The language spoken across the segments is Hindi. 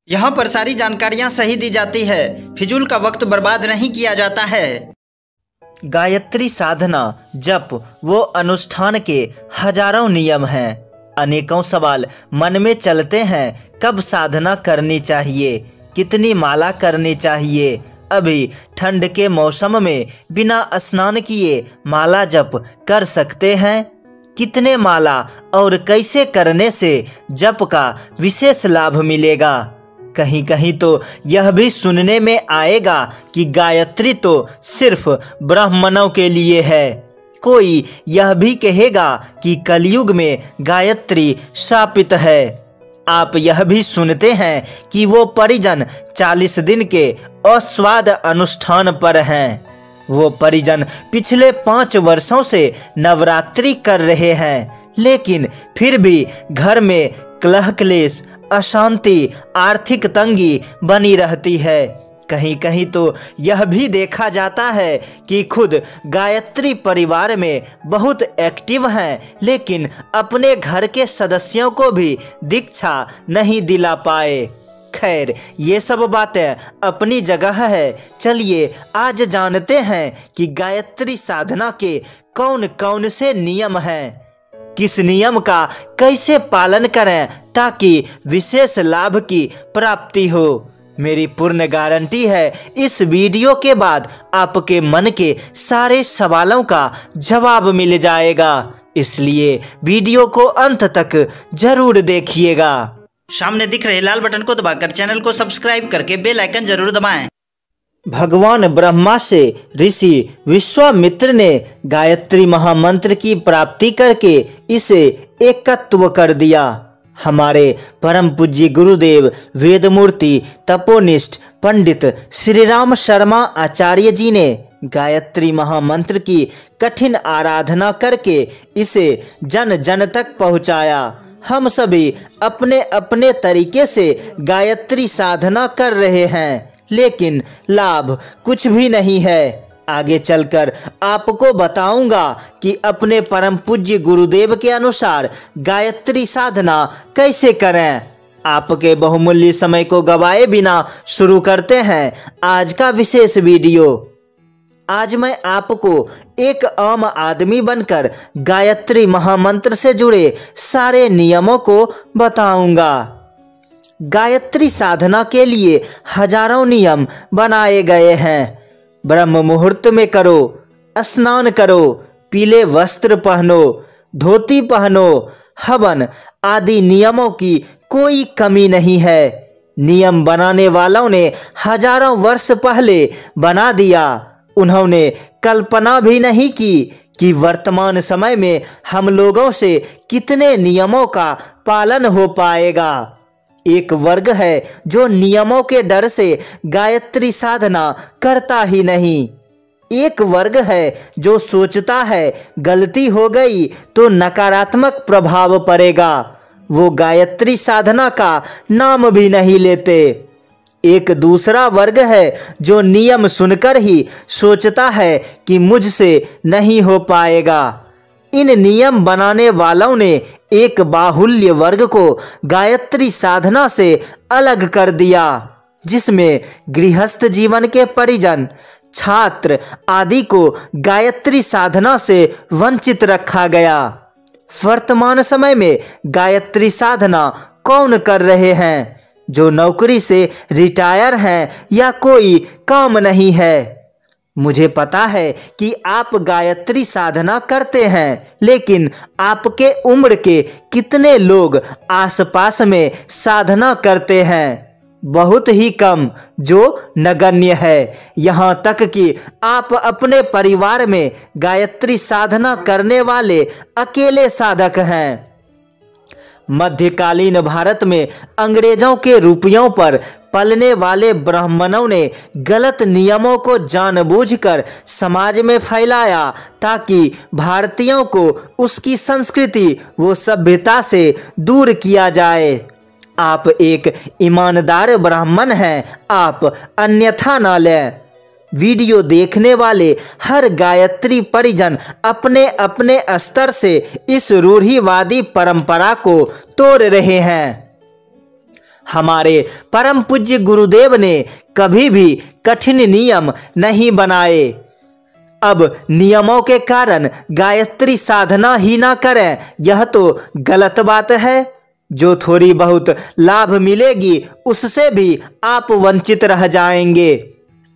यहाँ पर सारी जानकारियाँ सही दी जाती है, फिजूल का वक्त बर्बाद नहीं किया जाता है। गायत्री साधना जप वो अनुष्ठान के हजारों नियम हैं। अनेकों सवाल मन में चलते हैं, कब साधना करनी चाहिए, कितनी माला करनी चाहिए। अभी ठंड के मौसम में बिना स्नान किए माला जप कर सकते हैं? कितने माला और कैसे करने से जप का विशेष लाभ मिलेगा? कहीं कहीं तो यह भी सुनने में आएगा कि गायत्री तो सिर्फ ब्राह्मणों के लिए है। कोई यह भी कहेगा कि कलयुग में गायत्री शापित है। आप यह भी सुनते हैं कि वो परिजन 40 दिन के अस्वाद अनुष्ठान पर हैं। वो परिजन पिछले 5 वर्षों से नवरात्रि कर रहे हैं, लेकिन फिर भी घर में कलह क्लेश, अशांति, आर्थिक तंगी बनी रहती है। कहीं कहीं तो यह भी देखा जाता है कि खुद गायत्री परिवार में बहुत एक्टिव हैं, लेकिन अपने घर के सदस्यों को भी दीक्षा नहीं दिला पाए। खैर, ये सब बातें अपनी जगह है। चलिए आज जानते हैं कि गायत्री साधना के कौन कौन से नियम हैं, किस नियम का कैसे पालन करें ताकि विशेष लाभ की प्राप्ति हो। मेरी पूर्ण गारंटी है इस वीडियो के बाद आपके मन के सारे सवालों का जवाब मिल जाएगा, इसलिए वीडियो को अंत तक जरूर देखिएगा। सामने दिख रहे लाल बटन को दबाकर चैनल को सब्सक्राइब करके बेल आइकन जरूर दबाएं। भगवान ब्रह्मा से ऋषि विश्वामित्र ने गायत्री महामंत्र की प्राप्ति करके इसे एकत्व कर दिया। हमारे परम पूज्य गुरुदेव वेदमूर्ति तपोनिष्ठ पंडित श्री राम शर्मा आचार्य जी ने गायत्री महामंत्र की कठिन आराधना करके इसे जन जन तक पहुंचाया। हम सभी अपने अपने तरीके से गायत्री साधना कर रहे हैं, लेकिन लाभ कुछ भी नहीं है। आगे चलकर आपको बताऊंगा कि अपने परम पूज्य गुरुदेव के अनुसार गायत्री साधना कैसे करें। आपके बहुमूल्य समय को गवाए बिना शुरू करते हैं आज का विशेष वीडियो। आज मैं आपको एक आम आदमी बनकर गायत्री महामंत्र से जुड़े सारे नियमों को बताऊंगा। गायत्री साधना के लिए हजारों नियम बनाए गए हैं। ब्रह्म मुहूर्त में करो, स्नान करो, पीले वस्त्र पहनो, धोती पहनो, हवन आदि नियमों की कोई कमी नहीं है। नियम बनाने वालों ने हजारों वर्ष पहले बना दिया। उन्होंने कल्पना भी नहीं की कि वर्तमान समय में हम लोगों से कितने नियमों का पालन हो पाएगा। एक वर्ग है जो नियमों के डर से गायत्री साधना करता ही नहीं। एक वर्ग है जो सोचता है गलती हो गई तो नकारात्मक प्रभाव पड़ेगा, वो गायत्री साधना का नाम भी नहीं लेते। एक दूसरा वर्ग है जो नियम सुनकर ही सोचता है कि मुझसे नहीं हो पाएगा। इन नियम बनाने वालों ने एक बाहुल्य वर्ग को गायत्री साधना से अलग कर दिया, जिसमें गृहस्थ जीवन के परिजन, छात्र आदि को गायत्री साधना से वंचित रखा गया। वर्तमान समय में गायत्री साधना कौन कर रहे हैं? जो नौकरी से रिटायर हैं या कोई काम नहीं है। मुझे पता है कि आप गायत्री साधना करते हैं, लेकिन आपके उम्र के कितने लोग आसपास में साधना करते हैं? बहुत ही कम, जो नगण्य है। यहाँ तक कि आप अपने परिवार में गायत्री साधना करने वाले अकेले साधक हैं। मध्यकालीन भारत में अंग्रेजों के रुपयों पर पलने वाले ब्राह्मणों ने गलत नियमों को जानबूझकर समाज में फैलाया ताकि भारतीयों को उसकी संस्कृति व सभ्यता से दूर किया जाए। आप एक ईमानदार ब्राह्मण हैं, आप अन्यथा न लें। वीडियो देखने वाले हर गायत्री परिजन अपने अपने स्तर से इस रूढ़िवादी परंपरा को तोड़ रहे हैं। हमारे परम पूज्य गुरुदेव ने कभी भी कठिन नियम नहीं बनाए। अब नियमों के कारण गायत्री साधना ही ना करें, यह तो गलत बात है। जो थोड़ी बहुत लाभ मिलेगी उससे भी आप वंचित रह जाएंगे।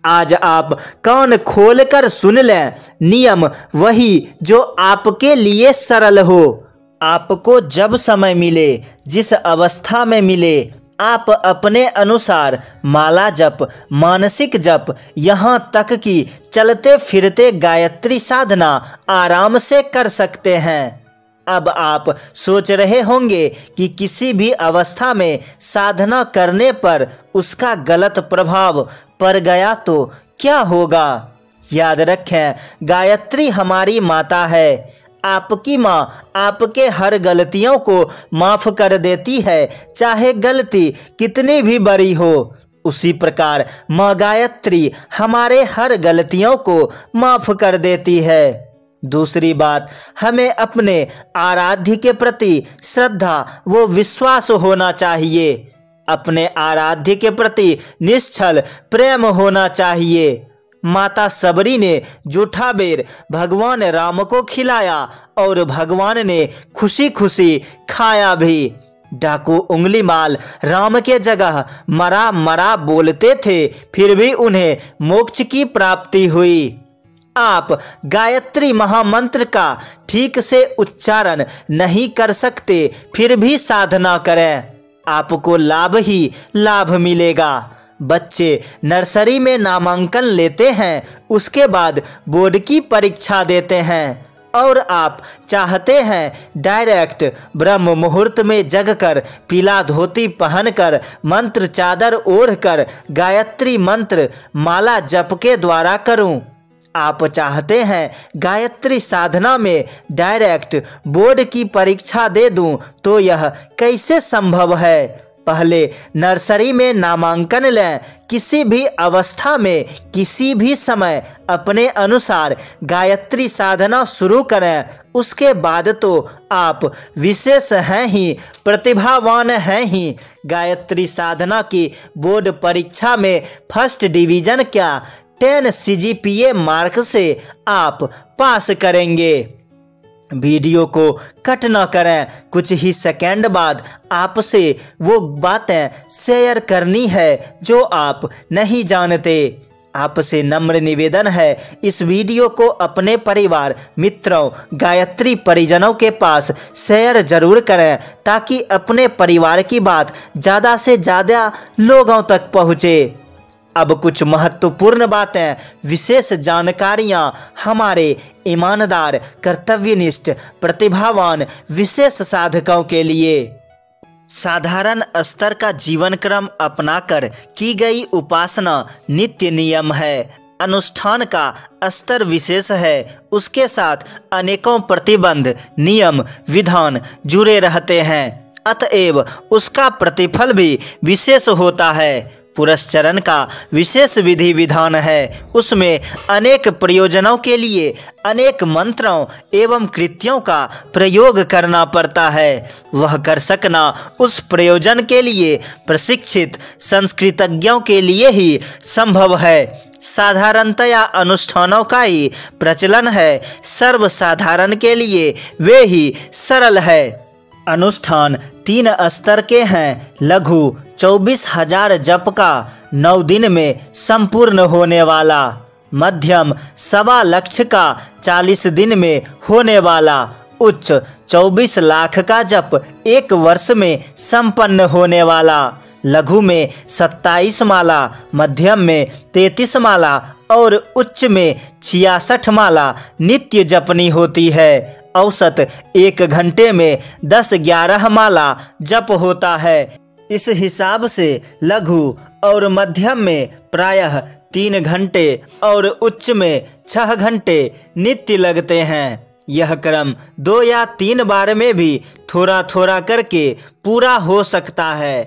आज आप कान खोलकर सुन लें, नियम वही जो आपके लिए सरल हो। आपको जब समय मिले, जिस अवस्था में मिले, आप अपने अनुसार माला जप, मानसिक जप, यहाँ तक कि चलते फिरते गायत्री साधना आराम से कर सकते हैं। अब आप सोच रहे होंगे कि किसी भी अवस्था में साधना करने पर उसका गलत प्रभाव पड़ गया तो क्या होगा। याद रखें, गायत्री हमारी माता है। आपकी माँ आपके हर गलतियों को माफ़ कर देती है, चाहे गलती कितनी भी बड़ी हो। उसी प्रकार माँ गायत्री हमारे हर गलतियों को माफ़ कर देती है। दूसरी बात, हमें अपने आराध्य के प्रति श्रद्धा व विश्वास होना चाहिए। अपने आराध्य के प्रति निश्चल प्रेम होना चाहिए। माता सबरी ने जूठा बेर भगवान राम को खिलाया और भगवान ने खुशी खुशी खाया भी। डाकू उंगली माल राम के जगह मरा मरा बोलते थे, फिर भी उन्हें मोक्ष की प्राप्ति हुई। आप गायत्री महामंत्र का ठीक से उच्चारण नहीं कर सकते, फिर भी साधना करें, आपको लाभ ही लाभ मिलेगा। बच्चे नर्सरी में नामांकन लेते हैं, उसके बाद बोर्ड की परीक्षा देते हैं और आप चाहते हैं डायरेक्ट ब्रह्म मुहूर्त में जगकर पीला धोती पहनकर मंत्र चादर ओढ़कर गायत्री मंत्र माला जप के द्वारा करूं। आप चाहते हैं गायत्री साधना में डायरेक्ट बोर्ड की परीक्षा दे दूं, तो यह कैसे संभव है। पहले नर्सरी में नामांकन लें। किसी भी अवस्था में किसी भी समय अपने अनुसार गायत्री साधना शुरू करें। उसके बाद तो आप विशेष हैं ही, प्रतिभावान हैं ही। गायत्री साधना की बोर्ड परीक्षा में फर्स्ट डिवीजन क्या 10 CGPA मार्क से आप पास करेंगे। वीडियो को कट न करें, कुछ ही सेकंड बाद आपसे वो बातें शेयर करनी है जो आप नहीं जानते। आपसे नम्र निवेदन है, इस वीडियो को अपने परिवार मित्रों गायत्री परिजनों के पास शेयर जरूर करें, ताकि अपने परिवार की बात ज़्यादा से ज़्यादा लोगों तक पहुँचे। अब कुछ महत्वपूर्ण बातें, विशेष जानकारियां हमारे ईमानदार, कर्तव्यनिष्ठ, प्रतिभावान विशेष साधकों के लिए। साधारण स्तर का जीवन क्रम अपनाकर की गई उपासना नित्य नियम है। अनुष्ठान का स्तर विशेष है, उसके साथ अनेकों प्रतिबंध, नियम, विधान जुड़े रहते हैं, अतएव उसका प्रतिफल भी विशेष होता है। पुरस्चरण का विशेष विधि विधान है, उसमें अनेक प्रयोजनों के लिए अनेक मंत्रों एवं कृत्यों का प्रयोग करना पड़ता है। वह कर सकना उस प्रयोजन के लिए प्रशिक्षित संस्कृतज्ञों के लिए ही संभव है। साधारणतया अनुष्ठानों का ही प्रचलन है, सर्वसाधारण के लिए वे ही सरल है। अनुष्ठान 3 स्तर के हैं। लघु 24,000 जप का 9 दिन में संपूर्ण होने वाला, मध्यम 1.25 लाख का 40 दिन में होने वाला, उच्च 24 लाख का जप 1 वर्ष में संपन्न होने वाला। लघु में 27 माला, मध्यम में 33 माला और उच्च में 66 माला नित्य जपनी होती है। औसत 1 घंटे में 10-11 माला जप होता है। इस हिसाब से लघु और मध्यम में प्रायः 3 घंटे और उच्च में 6 घंटे नित्य लगते हैं। यह क्रम 2 या 3 बार में भी थोड़ा थोड़ा करके पूरा हो सकता है।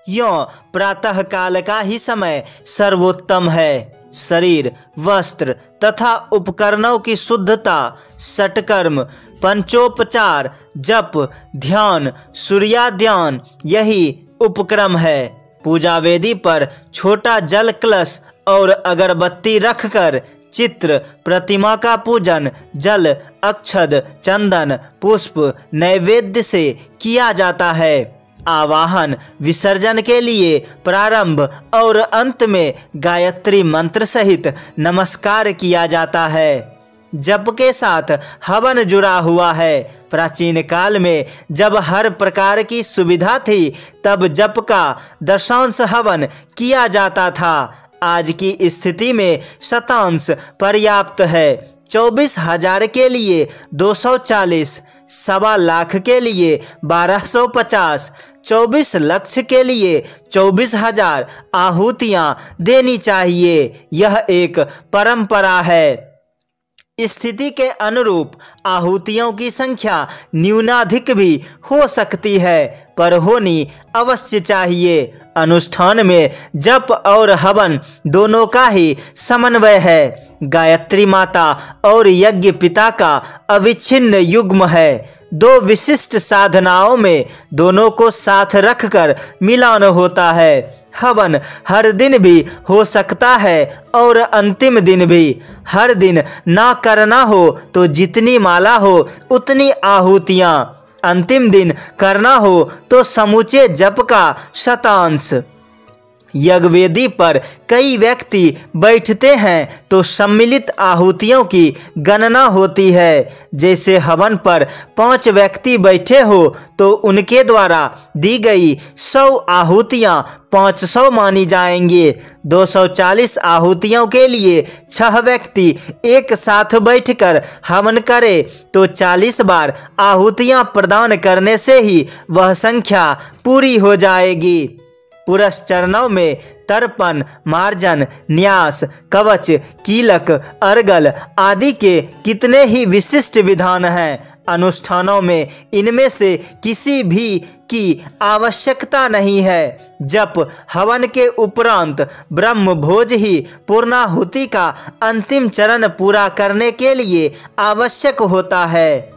यों प्रातः काल का ही समय सर्वोत्तम है। शरीर, वस्त्र तथा उपकरणों की शुद्धता, षटकर्म, पंचोपचार, जप, ध्यान, सूर्याध्यान, यही उपक्रम है। पूजा वेदी पर छोटा जल कलश और अगरबत्ती रखकर चित्र प्रतिमा का पूजन जल, अक्षत, चंदन, पुष्प नैवेद्य से किया जाता है। आवाहन विसर्जन के लिए प्रारंभ और अंत में गायत्री मंत्र सहित नमस्कार किया जाता है। जप के साथ हवन जुड़ा हुआ है। प्राचीन काल में जब हर प्रकार की सुविधा थी तब जप का दशांश हवन किया जाता था। आज की स्थिति में शतांश पर्याप्त है। 24,000 के लिए 240, 1.25 लाख के लिए 1250, 24 लक्ष के लिए 24,000 आहुतियाँ देनी चाहिए। यह एक परंपरा है। स्थिति के अनुरूप आहुतियों की संख्या न्यूनाधिक भी हो सकती है, पर होनी अवश्य चाहिए। अनुष्ठान में जप और हवन दोनों का ही समन्वय है। गायत्री माता और यज्ञ पिता का अविच्छिन्न युग्म है। दो विशिष्ट साधनाओं में दोनों को साथ रखकर मिलान होता है। हवन हर दिन भी हो सकता है और अंतिम दिन भी। हर दिन ना करना हो तो जितनी माला हो उतनी आहुतियाँ, अंतिम दिन करना हो तो समूचे जप का शतांश। यज्ञवेदी पर कई व्यक्ति बैठते हैं तो सम्मिलित आहुतियों की गणना होती है। जैसे हवन पर 5 व्यक्ति बैठे हो तो उनके द्वारा दी गई 100 आहुतियाँ 500 मानी जाएंगी। 240 आहुतियों के लिए 6 व्यक्ति एक साथ बैठकर हवन करें तो 40 बार आहुतियाँ प्रदान करने से ही वह संख्या पूरी हो जाएगी। पुरस्चरणों में तर्पण, मार्जन, न्यास, कवच, कीलक, अर्गल आदि के कितने ही विशिष्ट विधान हैं। अनुष्ठानों में इनमें से किसी भी की आवश्यकता नहीं है। जप हवन के उपरांत ब्रह्म भोज ही पूर्णाहुति का अंतिम चरण पूरा करने के लिए आवश्यक होता है।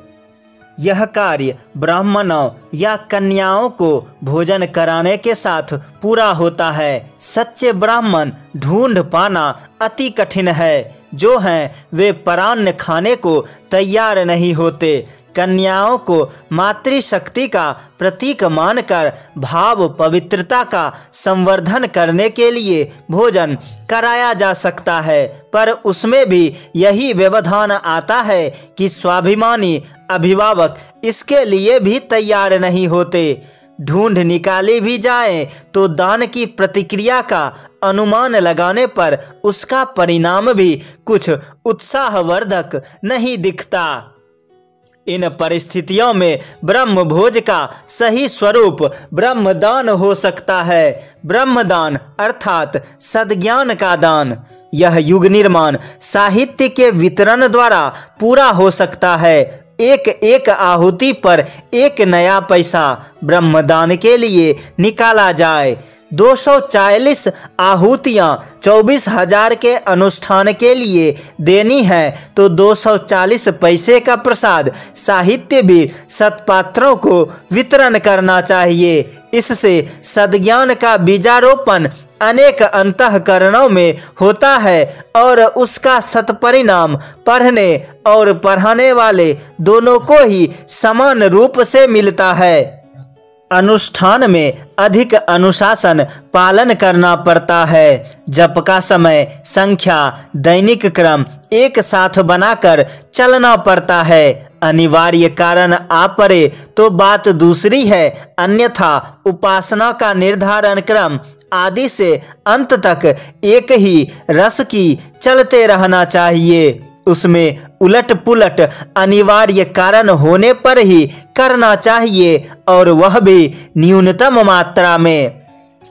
यह कार्य ब्राह्मणों या कन्याओं को भोजन कराने के साथ पूरा होता है। सच्चे ब्राह्मण ढूंढ पाना अति कठिन है। जो हैं वे परान्न खाने को तैयार नहीं होते। कन्याओं को मातृशक्ति का प्रतीक मानकर भाव पवित्रता का संवर्धन करने के लिए भोजन कराया जा सकता है, पर उसमें भी यही व्यवधान आता है कि स्वाभिमानी अभिभावक इसके लिए भी तैयार नहीं होते। ढूंढ निकाली भी जाए तो दान की प्रतिक्रिया का अनुमान लगाने पर उसका परिणाम भी कुछ उत्साहवर्धक नहीं दिखता। इन परिस्थितियों में ब्रह्म भोज का सही स्वरूप ब्रह्मदान हो सकता है। ब्रह्मदान अर्थात सद्ज्ञान का दान। यह युग निर्माण साहित्य के वितरण द्वारा पूरा हो सकता है। एक एक आहुति पर 1 नया पैसा ब्रह्मदान के लिए निकाला जाए। 240 आहुतियाँ 24,000 के अनुष्ठान के लिए देनी है तो 240 पैसे का प्रसाद साहित्य भी सत्पात्रों को वितरण करना चाहिए। इससे सद्ज्ञान का बीजारोपण अनेक अंतःकरणों में होता है और उसका सत्परिणाम पढ़ने और पढ़ाने वाले दोनों को ही समान रूप से मिलता है। अनुष्ठान में अधिक अनुशासन पालन करना पड़ता है। जप का समय, संख्या, दैनिक क्रम एक साथ बनाकर चलना पड़ता है। अनिवार्य कारण आ पड़े तो बात दूसरी है, अन्यथा उपासना का निर्धारण क्रम आदि से अंत तक एक ही रस की चलते रहना चाहिए। उसमें उलट पुलट अनिवार्य कारण होने पर ही करना चाहिए और वह भी न्यूनतम मात्रा में।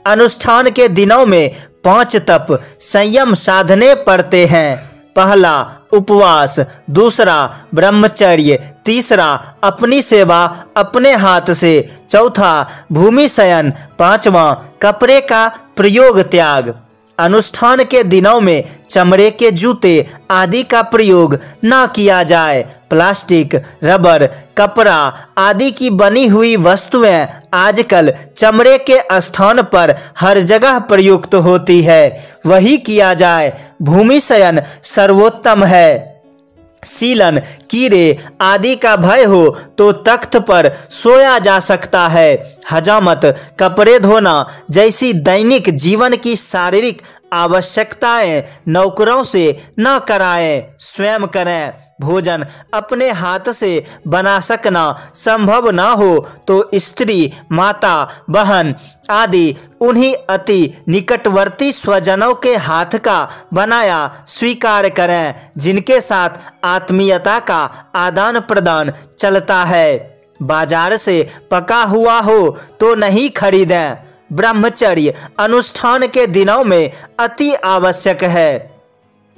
अनुष्ठान के दिनों में 5 तप संयम साधने पड़ते हैं। पहला उपवास, दूसरा ब्रह्मचर्य, तीसरा अपनी सेवा अपने हाथ से, चौथा भूमि शयन, पांचवा कपड़े का प्रयोग त्याग। अनुष्ठान के दिनों में चमड़े के जूते आदि का प्रयोग ना किया जाए। प्लास्टिक, रबर, कपड़ा आदि की बनी हुई वस्तुएं आजकल चमड़े के स्थान पर हर जगह प्रयुक्त होती है। वही किया जाए। भूमि शयन सर्वोत्तम है। सीलन, कीड़े आदि का भय हो तो तख्त पर सोया जा सकता है। हजामत, कपड़े धोना जैसी दैनिक जीवन की शारीरिक आवश्यकताएं नौकरों से न कराएं, स्वयं करें। भोजन अपने हाथ से बना सकना संभव न हो तो स्त्री, माता, बहन आदि उन्हीं अति निकटवर्ती स्वजनों के हाथ का बनाया स्वीकार करें, जिनके साथ आत्मीयता का आदान प्रदान चलता है। बाजार से पका हुआ हो तो नहीं खरीदें। ब्रह्मचर्य अनुष्ठान के दिनों में अति आवश्यक है।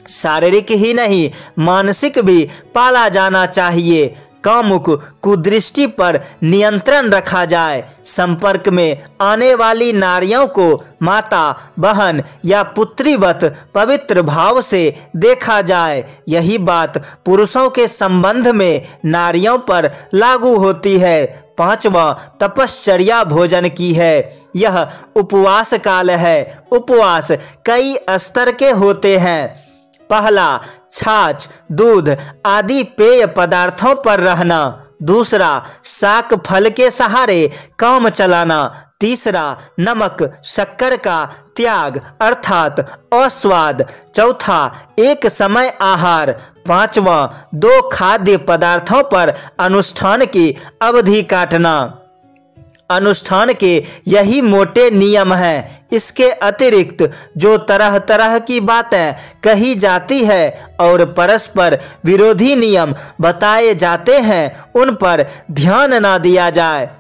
शारीरिक ही नहीं मानसिक भी पाला जाना चाहिए। कामुक कुदृष्टि पर नियंत्रण रखा जाए। संपर्क में आने वाली नारियों को माता, बहन या पुत्रीवत पवित्र भाव से देखा जाए। यही बात पुरुषों के संबंध में नारियों पर लागू होती है। 5वां तपश्चर्या भोजन की है। यह उपवास काल है। उपवास कई स्तर के होते हैं। पहला, छाछ, दूध आदि पेय पदार्थों पर रहना। दूसरा, शाक फल के सहारे काम चलाना। तीसरा, नमक शक्कर का त्याग अर्थात अस्वाद। चौथा, एक समय आहार। 5वां, 2 खाद्य पदार्थों पर अनुष्ठान की अवधि काटना। अनुष्ठान के यही मोटे नियम हैं। इसके अतिरिक्त जो तरह तरह की बातें कही जाती है और परस्पर विरोधी नियम बताए जाते हैं उन पर ध्यान न दिया जाए।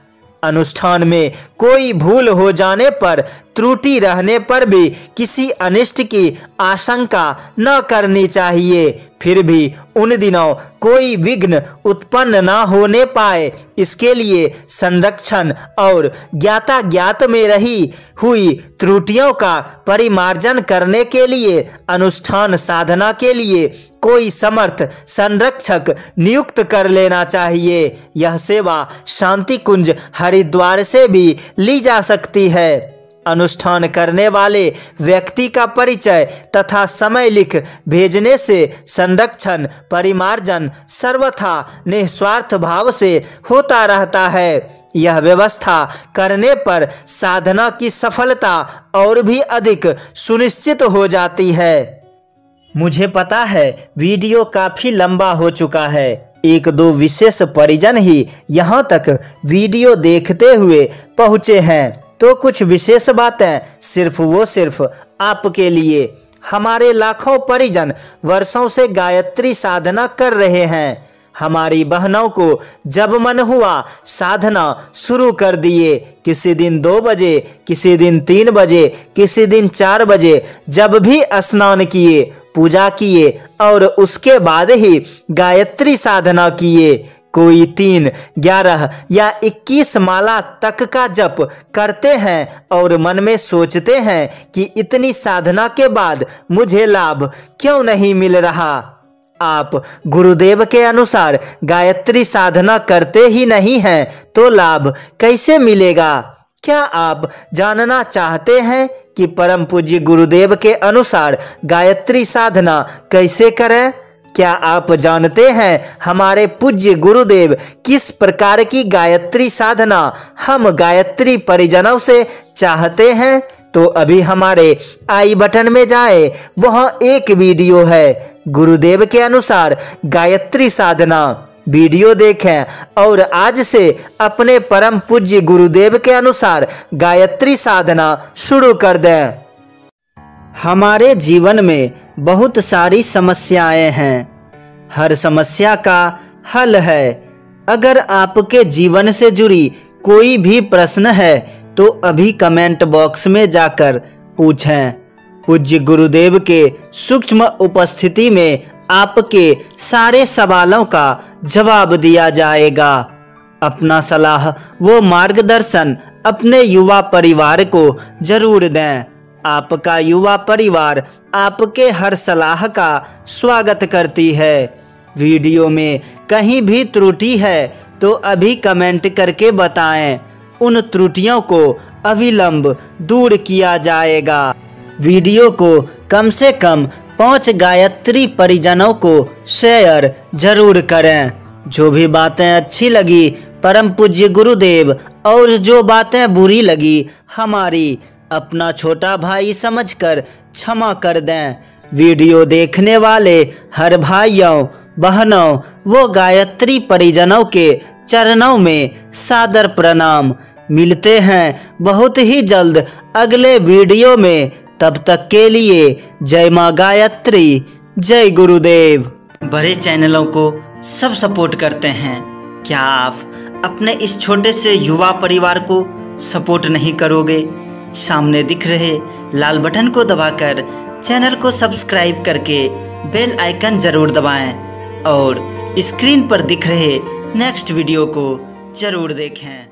अनुष्ठान में कोई भूल हो जाने पर, त्रुटि रहने पर भी किसी अनिष्ट की आशंका न करनी चाहिए। फिर भी उन दिनों कोई विघ्न उत्पन्न न होने पाए, इसके लिए संरक्षण और ज्ञात में रही हुई त्रुटियों का परिमार्जन करने के लिए अनुष्ठान साधना के लिए कोई समर्थ संरक्षक नियुक्त कर लेना चाहिए। यह सेवा शांति कुंज हरिद्वार से भी ली जा सकती है। अनुष्ठान करने वाले व्यक्ति का परिचय तथा समय लिख भेजने से संरक्षण परिमार्जन सर्वथा निस्वार्थ भाव से होता रहता है। यह व्यवस्था करने पर साधना की सफलता और भी अधिक सुनिश्चित हो जाती है। मुझे पता है वीडियो काफ़ी लंबा हो चुका है। 1-2 विशेष परिजन ही यहाँ तक वीडियो देखते हुए पहुँचे हैं, तो कुछ विशेष बातें सिर्फ आपके लिए। हमारे लाखों परिजन वर्षों से गायत्री साधना कर रहे हैं। हमारी बहनों को जब मन हुआ साधना शुरू कर दिए। किसी दिन 2 बजे, किसी दिन 3 बजे, किसी दिन 4 बजे, जब भी स्नान किए, पूजा किए और उसके बाद ही गायत्री साधना किए। कोई 3, 11 या 21 माला तक का जप करते हैं और मन में सोचते हैं कि इतनी साधना के बाद मुझे लाभ क्यों नहीं मिल रहा। आप गुरुदेव के अनुसार गायत्री साधना करते ही नहीं हैं तो लाभ कैसे मिलेगा? क्या आप जानना चाहते हैं कि परम पूज्य गुरुदेव के अनुसार गायत्री साधना कैसे करें? क्या आप जानते हैं हमारे पूज्य गुरुदेव किस प्रकार की गायत्री साधना हम गायत्री परिजनों से चाहते हैं? तो अभी हमारे आई बटन में जाएं, वहाँ एक वीडियो है गुरुदेव के अनुसार गायत्री साधना। वीडियो देखें और आज से अपने परम पूज्य गुरुदेव के अनुसार गायत्री साधना शुरू कर दें। हमारे जीवन में बहुत सारी समस्याएं हैं। हर समस्या का हल है। अगर आपके जीवन से जुड़ी कोई भी प्रश्न है तो अभी कमेंट बॉक्स में जाकर पूछें। पूज्य गुरुदेव के सूक्ष्म उपस्थिति में आपके सारे सवालों का जवाब दिया जाएगा। अपना सलाह व मार्गदर्शन अपने युवा परिवार को जरूर दें। आपका युवा परिवार आपके हर सलाह का स्वागत करती है। वीडियो में कहीं भी त्रुटि है तो अभी कमेंट करके बताएं। उन त्रुटियों को अविलंब दूर किया जाएगा। वीडियो को कम से कम 5 गायत्री परिजनों को शेयर जरूर करें। जो भी बातें अच्छी लगी परम पूज्य गुरुदेव और जो बातें बुरी लगी हमारी अपना छोटा भाई समझकर क्षमा कर दें। वीडियो देखने वाले हर भाइयों बहनों वो गायत्री परिजनों के चरणों में सादर प्रणाम। मिलते हैं बहुत ही जल्द अगले वीडियो में। तब तक के लिए जय माँ गायत्री, जय गुरुदेव। बड़े चैनलों को सब सपोर्ट करते हैं, क्या आप अपने इस छोटे से युवा परिवार को सपोर्ट नहीं करोगे? सामने दिख रहे लाल बटन को दबाकर चैनल को सब्सक्राइब करके बेल आइकन जरूर दबाएं और स्क्रीन पर दिख रहे नेक्स्ट वीडियो को जरूर देखें।